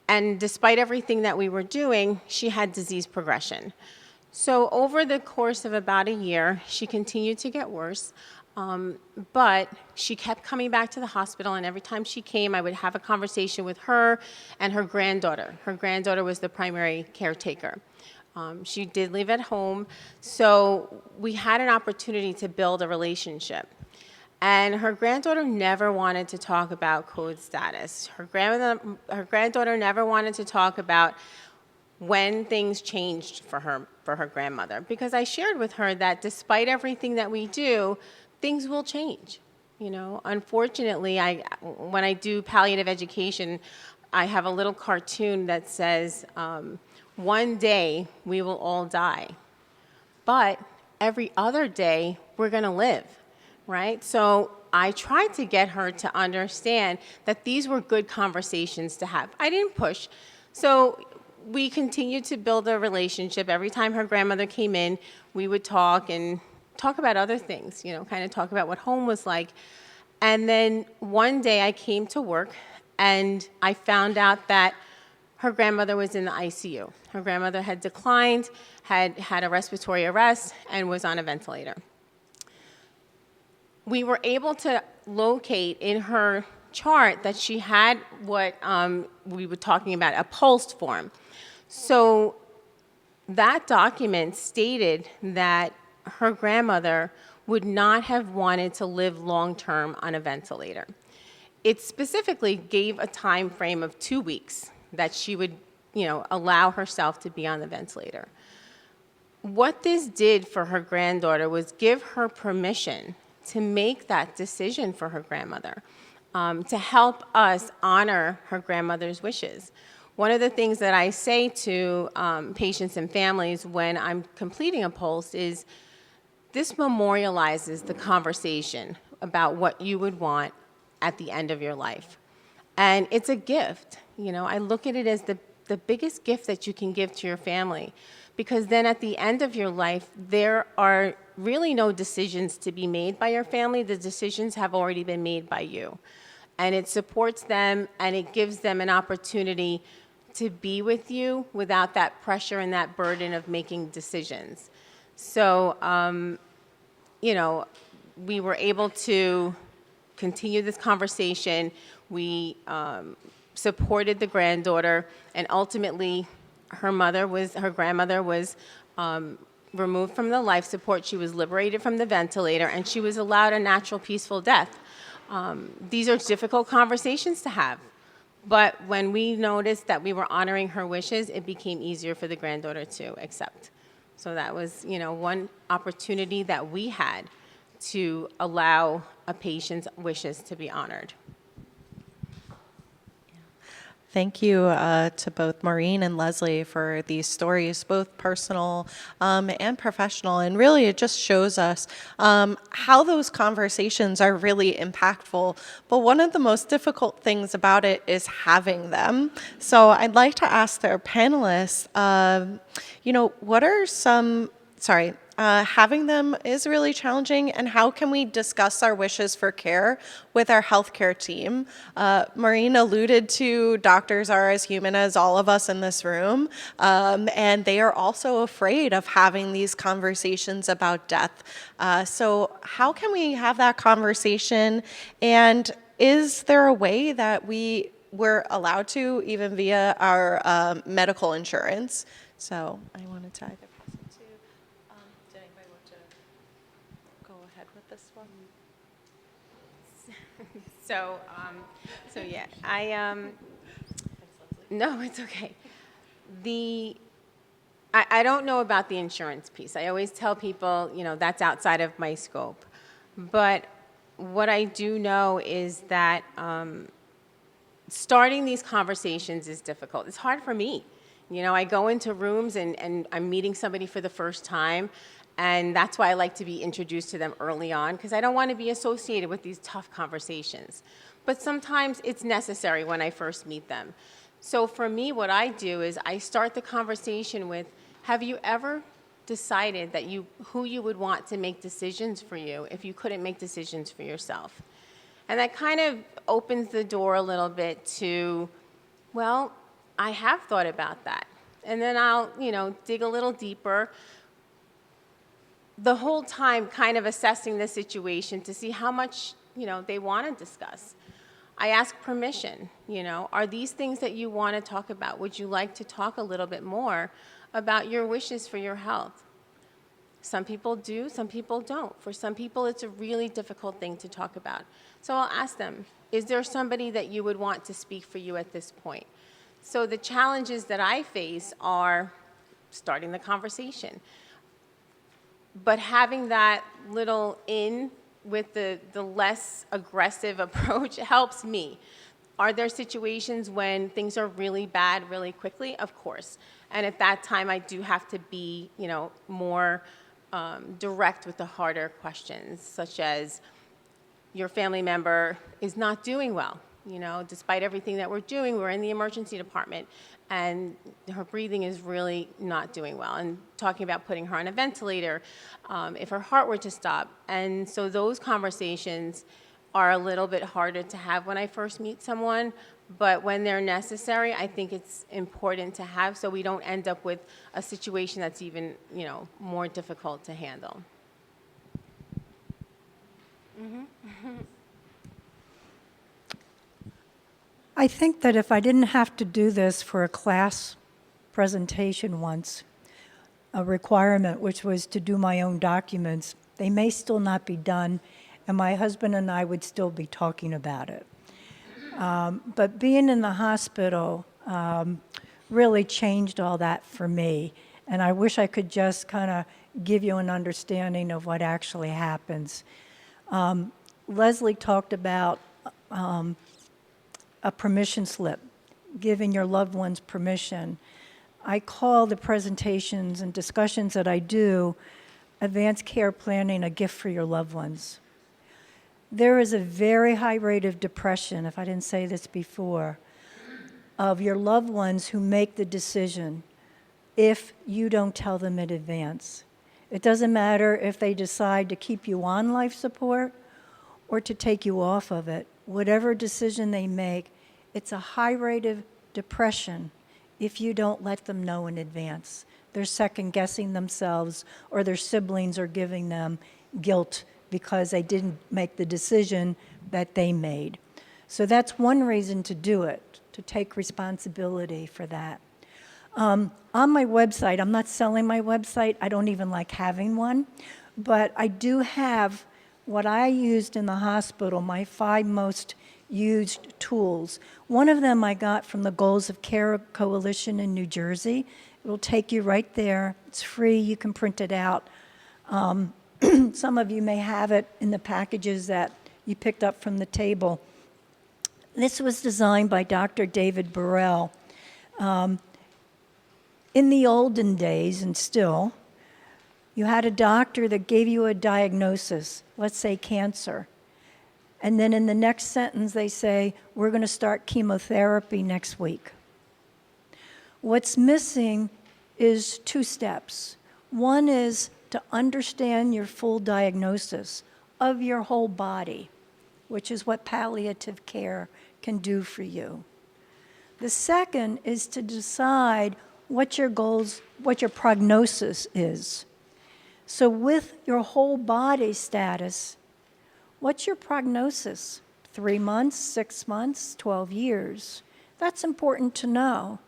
and despite everything that we were doing, she had disease progression. So over the course of about a year, she continued to get worse. But she kept coming back to the hospital, and every time she came, I would have a conversation with her and her granddaughter. Her granddaughter was the primary caretaker. She did live at home, so we had an opportunity to build a relationship. And her granddaughter never wanted to talk about code status. Her granddaughter never wanted to talk about when things changed for her grandmother, because I shared with her that despite everything that we do, things will change. You know, unfortunately, when I do palliative education, I have a little cartoon that says, one day we will all die, but every other day we're going to live, right? So I tried to get her to understand that these were good conversations to have. I didn't push. So we continued to build a relationship. Every time her grandmother came in, we would talk about other things, you know, kind of talk about what home was like. And then one day I came to work and I found out that her grandmother was in the ICU. Her grandmother had declined, had a respiratory arrest, and was on a ventilator. We were able to locate in her chart that she had what we were talking about, a PULSE form. So that document stated that her grandmother would not have wanted to live long-term on a ventilator. It specifically gave a time frame of 2 weeks that she would, you know, allow herself to be on the ventilator. What this did for her granddaughter was give her permission to make that decision for her grandmother, to help us honor her grandmother's wishes. One of the things that I say to patients and families when I'm completing a PULSE is, this memorializes the conversation about what you would want at the end of your life. And it's a gift. You know, I look at it as the biggest gift that you can give to your family, because then at the end of your life, there are really no decisions to be made by your family. The decisions have already been made by you. And it supports them, and it gives them an opportunity to be with you without that pressure and that burden of making decisions. So, you know, we were able to continue this conversation. We supported the granddaughter, and ultimately, her grandmother was removed from the life support. She was liberated from the ventilator, and she was allowed a natural, peaceful death. These are difficult conversations to have. But when we noticed that we were honoring her wishes, it became easier for the granddaughter to accept. So that was, you know, one opportunity that we had to allow a patient's wishes to be honored. Thank you to both Maureen and Leslie for these stories, both personal and professional. And really, it just shows us how those conversations are really impactful. But one of the most difficult things about it is having them. So I'd like to ask our panelists, you know, what are some, having them is really challenging, and how can we discuss our wishes for care with our healthcare team? Maureen alluded to doctors are as human as all of us in this room, and they are also afraid of having these conversations about death. So how can we have that conversation, and is there a way that we're allowed to, even via our medical insurance? So I wanted to either pass it to, did anybody want to go ahead with this one? So yeah, no, it's okay. I don't know about the insurance piece. I always tell people, you know, that's outside of my scope. But what I do know is that starting these conversations is difficult. It's hard for me. You know, I go into rooms and I'm meeting somebody for the first time, and that's why I like to be introduced to them early on, because I don't want to be associated with these tough conversations. But sometimes it's necessary when I first meet them. So for me, what I do is I start the conversation with, have you ever decided that who you would want to make decisions for you if you couldn't make decisions for yourself? And that kind of opens the door a little bit to, well, I have thought about that. And then I'll, you know, dig a little deeper, the whole time kind of assessing the situation to see how much, you know, they want to discuss. I ask permission, you know, are these things that you want to talk about? Would you like to talk a little bit more about your wishes for your health? Some people do, some people don't. For some people, it's a really difficult thing to talk about. So I'll ask them, is there somebody that you would want to speak for you at this point? So the challenges that I face are starting the conversation, but having that little in with the less aggressive approach helps me. Are there situations when things are really bad really quickly? Of course. And at that time, I do have to be, more direct with the harder questions, such as your family member is not doing well. Despite everything that we're doing, we're in the emergency department, and her breathing is really not doing well. And talking about putting her on a ventilator, if her heart were to stop. And so those conversations are a little bit harder to have when I first meet someone, but when they're necessary, I think it's important to have so we don't end up with a situation that's even, more difficult to handle. I think that if I didn't have to do this for a class presentation once, a requirement which was to do my own documents, they may still not be done, and my husband and I would still be talking about it. But being in the hospital really changed all that for me, and I wish I could just kind of give you an understanding of what actually happens. Leslie talked about a permission slip, giving your loved ones permission. I call the presentations and discussions that I do advanced care planning, a gift for your loved ones. There is a very high rate of depression, if I didn't say this before, of your loved ones who make the decision if you don't tell them in advance. It doesn't matter if they decide to keep you on life support or to take you off of it. Whatever decision they make, it's a high rate of depression if you don't let them know in advance. They're second-guessing themselves, or their siblings are giving them guilt because they didn't make the decision that they made. So that's one reason to do it, to take responsibility for that. On my website, I'm not selling my website. I don't even like having one. But I do have what I used in the hospital, my 5 most used tools. One of them I got from the Goals of Care Coalition in New Jersey. It will take you right there. It's free. You can print it out. Some of you may have it in the packages that you picked up from the table. This was designed by Dr. David Burrell. In the olden days, and still, you had a doctor that gave you a diagnosis, let's say cancer. And then in the next sentence, they say, we're going to start chemotherapy next week. What's missing is 2 steps. One is to understand your full diagnosis of your whole body, which is what palliative care can do for you. The second is to decide what your goals, what your prognosis is. So with your whole body status, what's your prognosis? 3 months, 6 months, 12 years? That's important to know.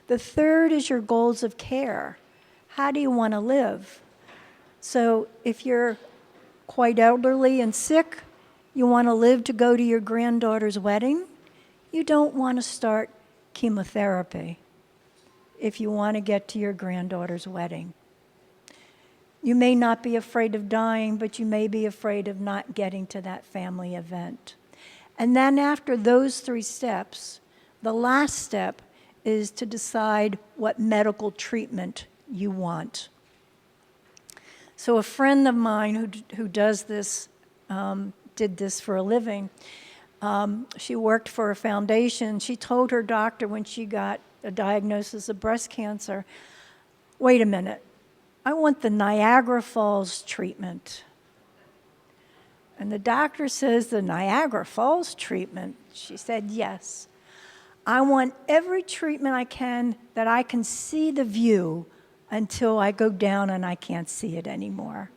The third is your goals of care. How do you want to live? So if you're quite elderly and sick, you want to live to go to your granddaughter's wedding, you don't want to start chemotherapy if you want to get to your granddaughter's wedding. You may not be afraid of dying, but you may be afraid of not getting to that family event. And then after those 3 steps, the last step is to decide what medical treatment you want. So a friend of mine who does this, did this for a living, she worked for a foundation. She told her doctor when she got a diagnosis of breast cancer, wait a minute, I want the Niagara Falls treatment. And the doctor says, the Niagara Falls treatment? She said, yes. I want every treatment I can that I can see the view until I go down and I can't see it anymore.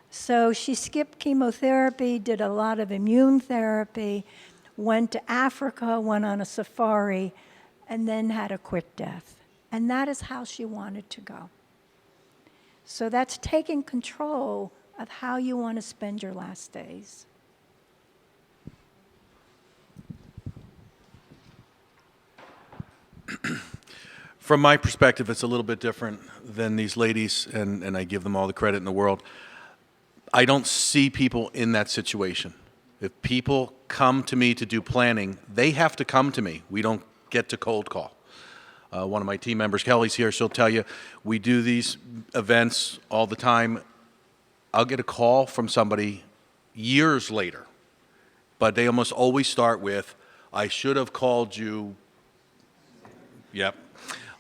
So she skipped chemotherapy, did a lot of immune therapy, went to Africa, went on a safari, and then had a quick death. And that is how she wanted to go. So that's taking control of how you want to spend your last days. From my perspective, it's a little bit different than these ladies, and I give them all the credit in the world. I don't see people in that situation. If people come to me to do planning, they have to come to me. We don't get to cold call. One of my team members, Kelly's here, she'll tell you, we do these events all the time. I'll get a call from somebody years later, but they almost always start with, I should have called you. Yep.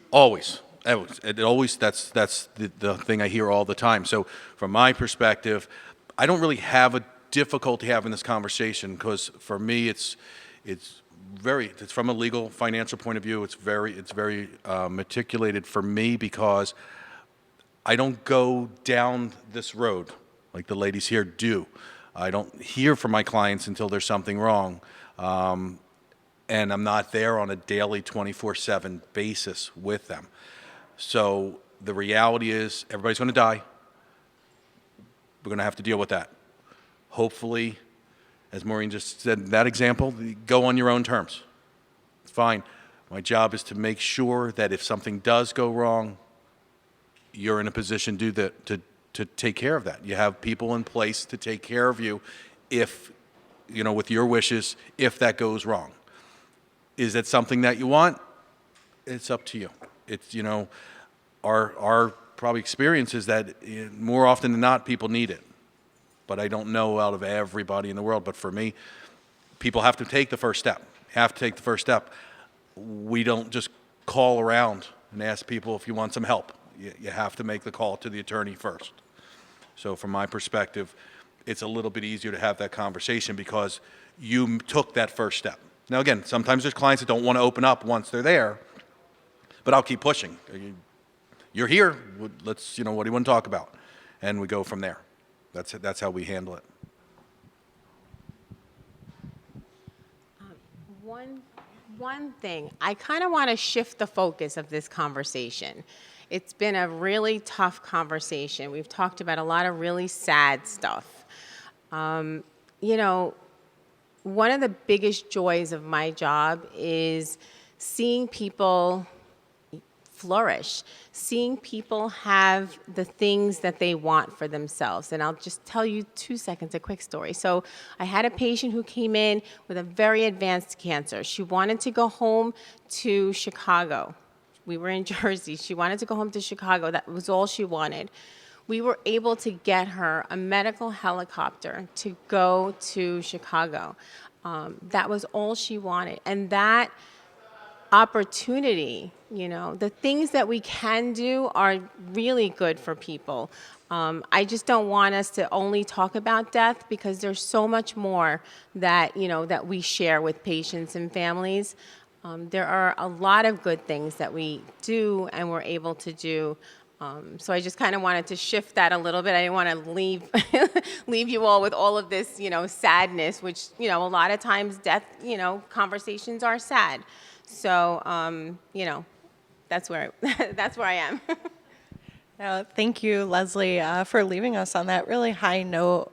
Always. It always, that's the thing I hear all the time. So from my perspective, I don't really have a difficulty having this conversation because for me, it's from a legal financial point of view, it's very meticulated for me because I don't go down this road like the ladies here do. I don't hear from my clients until there's something wrong. And I'm not there on a daily 24/7 basis with them. So the reality is everybody's going to die. We're going to have to deal with that. Hopefully, as Maureen just said in that example, go on your own terms. It's fine. My job is to make sure that if something does go wrong, you're in a position to take care of that. You have people in place to take care of you if, with your wishes, if that goes wrong. Is that something that you want? It's up to you. It's, our probably experience is that more often than not, people need it. But I don't know out of everybody in the world. But for me, people have to take the first step. We don't just call around and ask people if you want some help. You have to make the call to the attorney first. So from my perspective, it's a little bit easier to have that conversation because you took that first step. Now, again, sometimes there's clients that don't want to open up once they're there, but I'll keep pushing. You're here. Let's, what do you want to talk about? And we go from there. That's how we handle it. One thing, I kind of want to shift the focus of this conversation. It's been a really tough conversation. We've talked about a lot of really sad stuff. One of the biggest joys of my job is seeing people flourish, seeing people have the things that they want for themselves. And I'll just tell you 2 seconds, a quick story. So I had a patient who came in with a very advanced cancer. She wanted to go home to Chicago. We were in Jersey. She wanted to go home to Chicago. That was all she wanted. We were able to get her a medical helicopter to go to Chicago. That was all she wanted. And that opportunity, the things that we can do are really good for people. I just don't want us to only talk about death because there's so much more that, that we share with patients and families. There are a lot of good things that we do and we're able to do. So I just kind of wanted to shift that a little bit. I didn't want to leave you all with all of this, sadness, which, a lot of times death, conversations are sad. So, that's where I am. Thank you, Leslie, for leaving us on that really high note.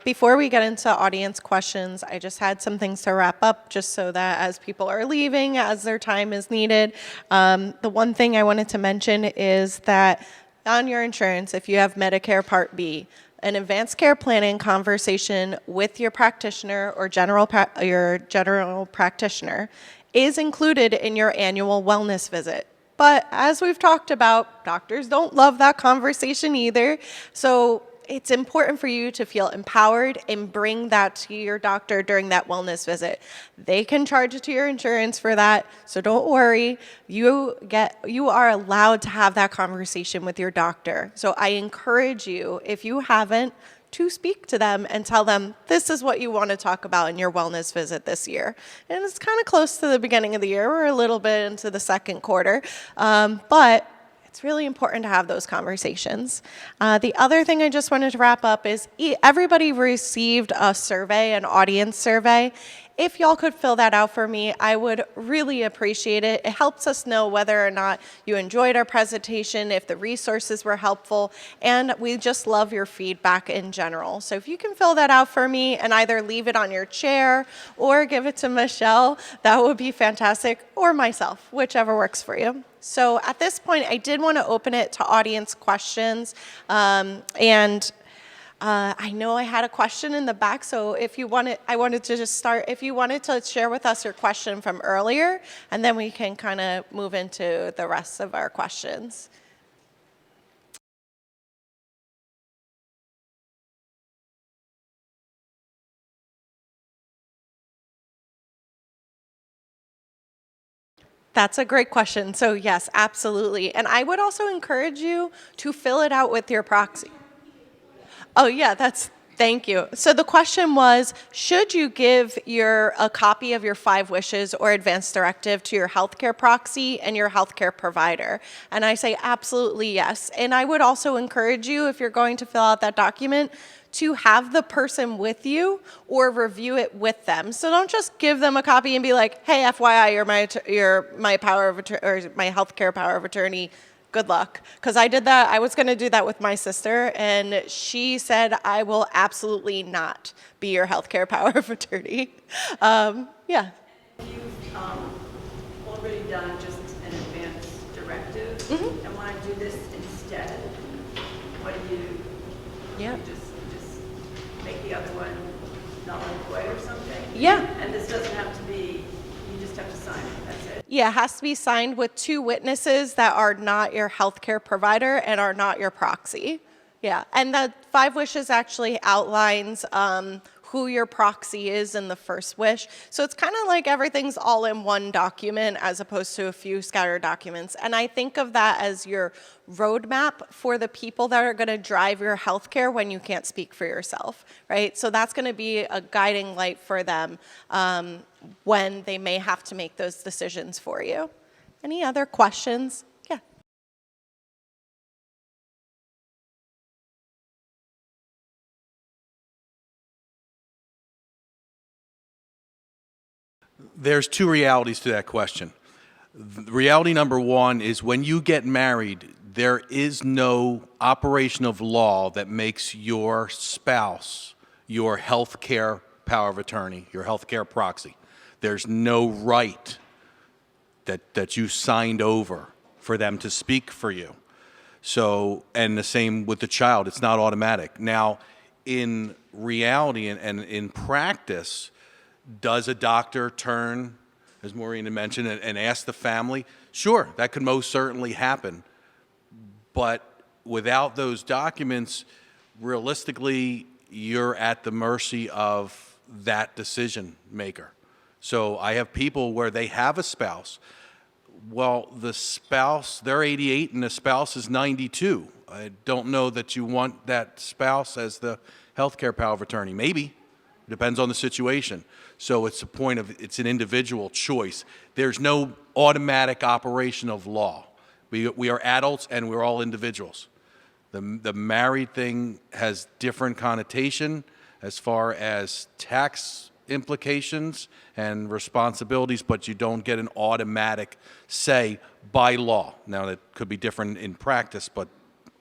Before we get into audience questions, I just had some things to wrap up just so that as people are leaving, as their time is needed, the one thing I wanted to mention is that on your insurance, if you have Medicare Part B, an advanced care planning conversation with your practitioner or your general practitioner is included in your annual wellness visit. But as we've talked about, doctors don't love that conversation either. So it's important for you to feel empowered and bring that to your doctor during that wellness visit. They can charge it to your insurance for that, so don't worry. You are allowed to have that conversation with your doctor. So I encourage you, if you haven't, to speak to them and tell them this is what you want to talk about in your wellness visit this year. And it's kind of close to the beginning of the year. We're a little bit into the second quarter, but it's really important to have those conversations. The other thing I just wanted to wrap up is everybody received a survey, an audience survey, if y'all could fill that out for me, I would really appreciate it. It helps us know whether or not you enjoyed our presentation, if the resources were helpful, and we just love your feedback in general. So if you can fill that out for me and either leave it on your chair or give it to Michelle, that would be fantastic, or myself, whichever works for you. So at this point, I did want to open it to audience questions, I know I had a question in the back, so if you wanted, I wanted to just start, if you wanted to share with us your question from earlier, and then we can kind of move into the rest of our questions. That's a great question. So yes, absolutely. And I would also encourage you to fill it out with your proxy. Oh yeah, thank you. So the question was, should you give a copy of your 5 wishes or advance directive to your healthcare proxy and your healthcare provider? And I say absolutely yes. And I would also encourage you, if you're going to fill out that document, to have the person with you or review it with them. So don't just give them a copy and be like, hey, FYI, you're my power of or my healthcare power of attorney. Good luck. Because I did that. I was going to do that with my sister, and she said, I will absolutely not be your healthcare power of attorney. Yeah. You've already done just an advance directive, and want to do this instead. What do you? Yeah. You just make the other one null and void or something. Yeah. And this doesn't have to be. You just have to sign it. That's it. Yeah, it has to be signed with 2 witnesses that are not your healthcare provider and are not your proxy. Yeah, and the 5 wishes actually outlines who your proxy is in the first wish. So it's kind of like everything's all in one document as opposed to a few scattered documents. And I think of that as your roadmap for the people that are going to drive your healthcare when you can't speak for yourself, right? So that's going to be a guiding light for them when they may have to make those decisions for you. Any other questions? Yeah. There's 2 realities to that question. Reality number 1 is when you get married, there is no operation of law that makes your spouse your health care power of attorney, your health care proxy. There's no right that you signed over for them to speak for you. So, and the same with the child, it's not automatic. Now, in reality and in practice, does a doctor turn, as Maureen had mentioned, and ask the family? Sure, that could most certainly happen. But without those documents, realistically, you're at the mercy of that decision maker. So I have people where they have a spouse. Well, the spouse, they're 88 and the spouse is 92. I don't know that you want that spouse as the healthcare power of attorney. Maybe. It depends on the situation. So it's it's an individual choice. There's no automatic operation of law. We are adults and we're all individuals. The married thing has different connotation as far as tax implications and responsibilities, but you don't get an automatic say by law. Now, that could be different in practice, but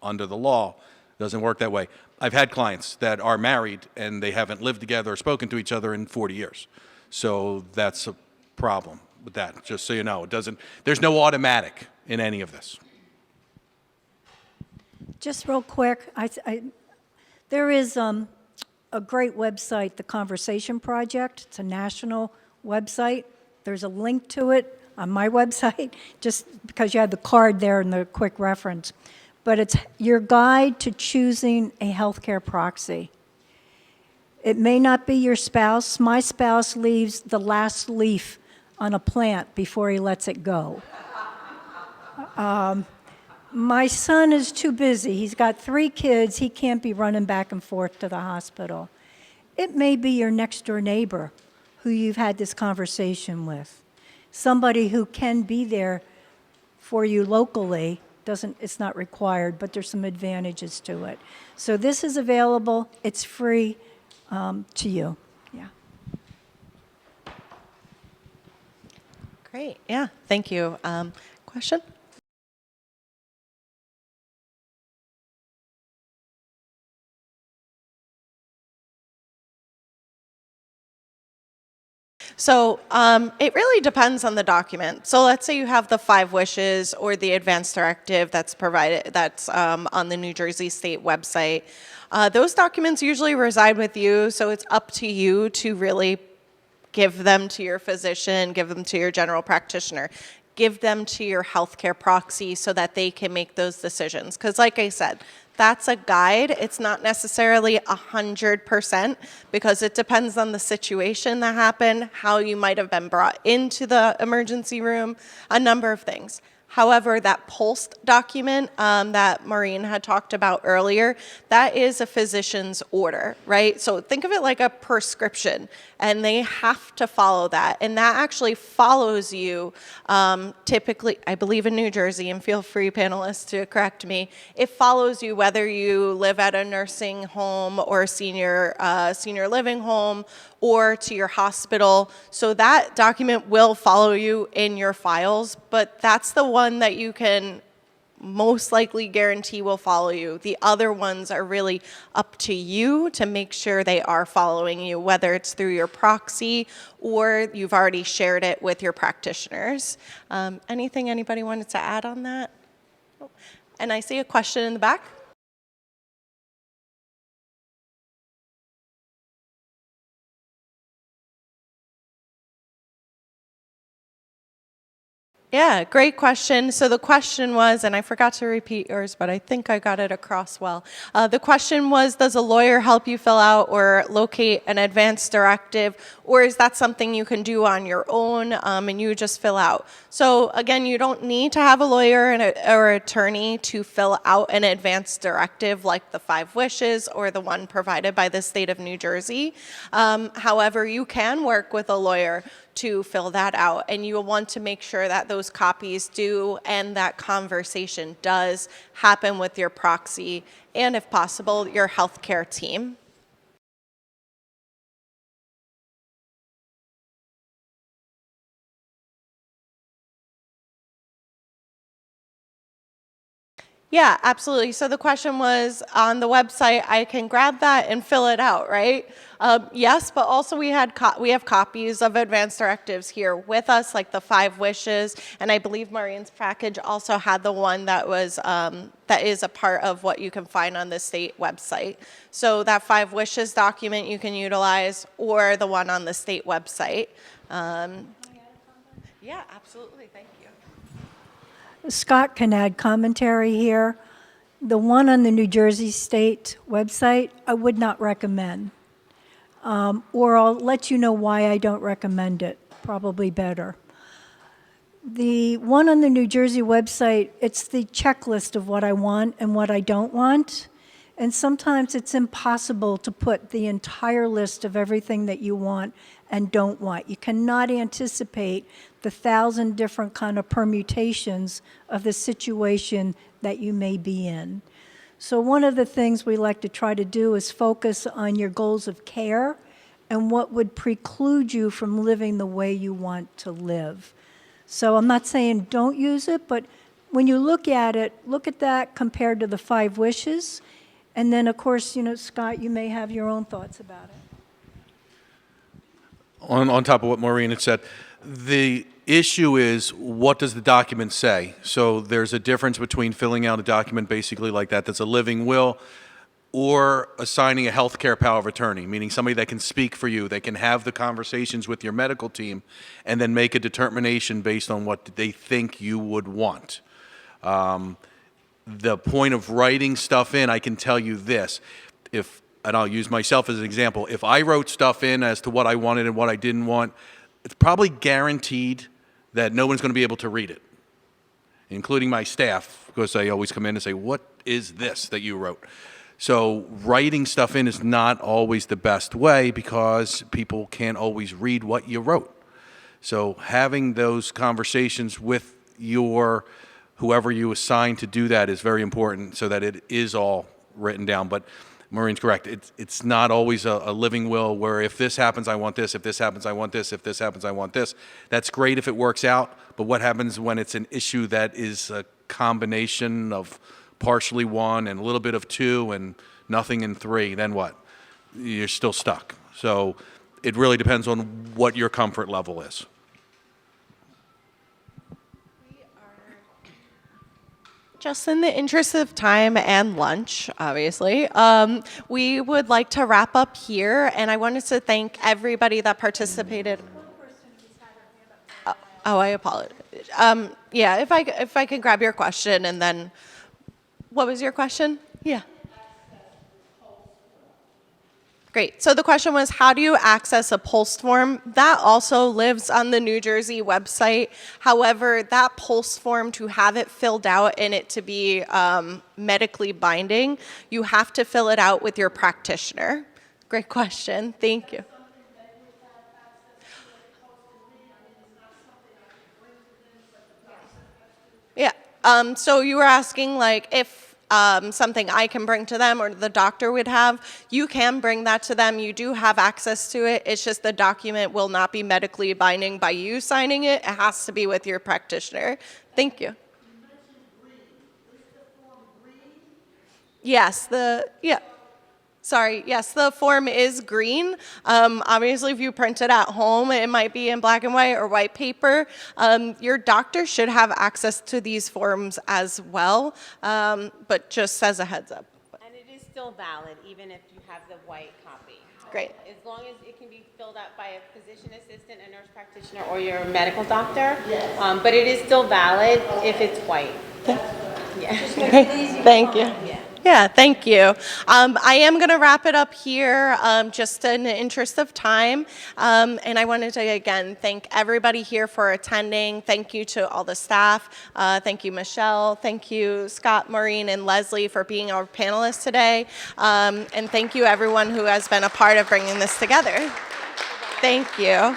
under the law, it doesn't work that way. I've had clients that are married and they haven't lived together or spoken to each other in 40 years. So that's a problem with that, just so you know. There's no automatic in any of this. Just real quick, there is a great website, the Conversation Project. It's a national website. There's a link to it on my website, just because you had the card there and the quick reference. But it's your guide to choosing a healthcare proxy. It may not be your spouse. My spouse leaves the last leaf on a plant before he lets it go. My son is too busy. He's got 3 kids. He can't be running back and forth to the hospital. It may be your next door neighbor who you've had this conversation with. Somebody who can be there for you locally. It's not required, but there's some advantages to it. So this is available. It's free to you. Yeah. Great. Yeah. Thank you. Question? So it really depends on the document. So let's say you have the 5 wishes or the advance directive that's provided, that's on the New Jersey State website. Those documents usually reside with you, so it's up to you to really give them to your physician, give them to your general practitioner, give them to your healthcare proxy so that they can make those decisions. Because like I said, that's a guide. It's not necessarily 100% because it depends on the situation that happened, how you might have been brought into the emergency room, a number of things. However, that PULSE document that Maureen had talked about earlier, that is a physician's order, right? So think of it like a prescription, and they have to follow that. And that actually follows you typically, I believe in New Jersey, and feel free, panelists, to correct me, it follows you whether you live at a nursing home or a senior living home or to your hospital. So that document will follow you in your files, but that's the one that you can most likely guarantee will follow you. The other ones are really up to you to make sure they are following you, whether it's through your proxy or you've already shared it with your practitioners. Anything anybody wanted to add on that? And I see a question in the back. Yeah, great question. So the question was, and I forgot to repeat yours, but I think I got it across well. The question was, does a lawyer help you fill out or locate an advance directive, or is that something you can do on your own and you just fill out? So again, you don't need to have a lawyer or attorney to fill out an advance directive like the 5 wishes or the one provided by the state of New Jersey. However, you can work with a lawyer to fill that out, and you will want to make sure that those copies do and that conversation does happen with your proxy and, if possible, your healthcare team. Yeah, absolutely. So the question was on the website, I can grab that and fill it out, right? Yes, but also we have copies of advance directives here with us, like the 5 wishes, and I believe Maureen's package also had the one that was that is a part of what you can find on the state website. So that 5 wishes document you can utilize, or the one on the state website. Yeah, absolutely. Thank you. Scott can add commentary here. The one on the New Jersey State website, I would not recommend. Or I'll let you know why I don't recommend it, probably better. The one on the New Jersey website, it's the checklist of what I want and what I don't want. And sometimes it's impossible to put the entire list of everything that you want and don't want. You cannot anticipate the 1,000 different kind of permutations of the situation that you may be in. So one of the things we like to try to do is focus on your goals of care and what would preclude you from living the way you want to live. So I'm not saying don't use it, but when you look at it, look at that compared to the 5 wishes. And then, of course, Scott, you may have your own thoughts about it. On top of what Maureen had said, the issue is, what does the document say? So there's a difference between filling out a document basically like that's a living will, or assigning a healthcare power of attorney, meaning somebody that can speak for you, that can have the conversations with your medical team, and then make a determination based on what they think you would want. The point of writing stuff in, I can tell you this, and I'll use myself as an example, if I wrote stuff in as to what I wanted and what I didn't want, it's probably guaranteed that no one's going to be able to read it, including my staff, because they always come in and say, what is this that you wrote? So writing stuff in is not always the best way because people can't always read what you wrote. So having those conversations with whoever you assign to do that is very important so that it is all written down. But Maureen's correct. It's not always a living will where if this happens, I want this. If this happens, I want this. If this happens, I want this. That's great if it works out, but what happens when it's an issue that is a combination of partially one and a little bit of two and nothing in three? Then what? You're still stuck. So it really depends on what your comfort level is. Just in the interest of time and lunch, obviously, we would like to wrap up here, and I wanted to thank everybody that participated. Oh, I apologize. Yeah, if I could grab your question, and then, what was your question? Yeah. Great. So the question was, how do you access a PULSE form? That also lives on the New Jersey website. However, that PULSE form, to have it filled out and it to be medically binding, you have to fill it out with your practitioner. Great question. Thank you. Yeah. So you were asking, like, if something I can bring to them or the doctor would have, you can bring that to them. You do have access to it. It's just the document will not be medically binding by you signing it. It has to be with your practitioner. Thank you. Yes, Yes, the form is green. Obviously, if you print it at home, it might be in black and white or white paper. Your doctor should have access to these forms as well, but just as a heads up. And it is still valid, even if you have the white copy. Great. As long as it can be filled out by a physician assistant, a nurse practitioner, or your medical doctor. Yes. But it is still valid if it's white. Yeah. Thank you. Yeah, thank you. I am going to wrap it up here just in the interest of time. And I wanted to, again, thank everybody here for attending. Thank you to all the staff. Thank you, Michelle. Thank you, Scott, Maureen, and Leslie for being our panelists today. And thank you, everyone who has been a part of bringing this together. Thank you.